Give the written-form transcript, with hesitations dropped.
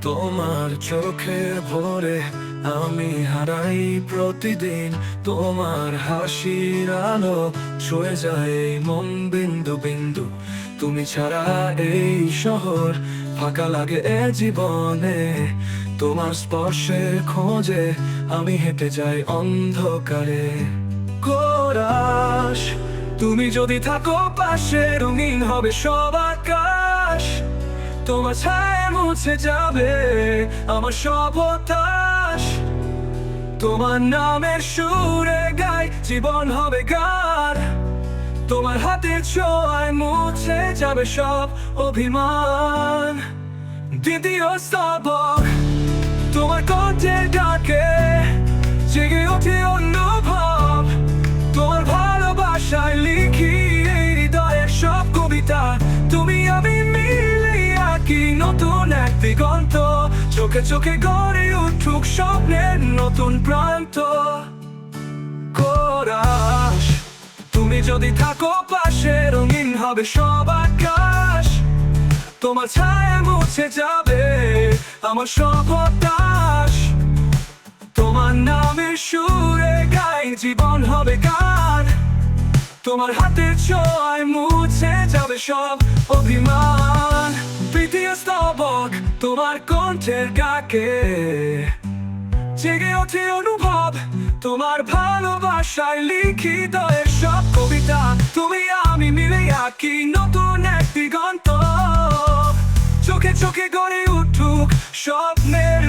তোমার চোখের ভরে আমি হারাই প্রতিদিন। তোমার হাসির আলো ছুঁয়ে যায় এই মন বিন্দু বিন্দু। তুমি ছাড়া এই শহর ফাঁকা লাগে এ জীবনে। তোমার স্পর্শের খোঁজে আমি হেঁটে যাই অন্ধকারে। কোরাস, তুমি যদি থাকো পাশে রঙিন হবে সব আকাশ। তোমার ছায়া মুছে যাবে আমার সব হতাশ। তোমার নামের সুরে গাই জীবন হবে গান। তোমার হাতের ছোঁয়ায় মুছে যাবে সব অভিমান। দ্বিতীয় স্তবক তোমার কণ্ঠের ডাকে জেগে ওঠে অনুভব। তোমার ভালোবাসায় লিখি এই হৃদয়ের সব কবিতা। তুমি আমি মিলে আঁকি নতুন এক দিগন্ত। চোখে চোখে গড়ে উঠুক স্বপ্নের নতুন প্রান্ত। কোরাস, তুমি যদি থাকো পাশে রঙিন হবে সব আকাশ। তোমার ছায়া মুছে যাবে আমার সব হতাশ। তোমার নামের সুরে গাই জীবন হবে গান। তোমার হাতের ছোঁয়ায় মুছে যাবে সব অভিমান। তৃতীয় স্তবক তোমার কণ্ঠের ডাকে জেগে ওঠে অনুভব। তোমার ভালোবাসায় লিখিত এর সব কবিতা। তুমি আমি মিলে আঁকি নতুন এক দিগন্ত। চোখে চোখে গড়ে উঠুক স্বপ্নের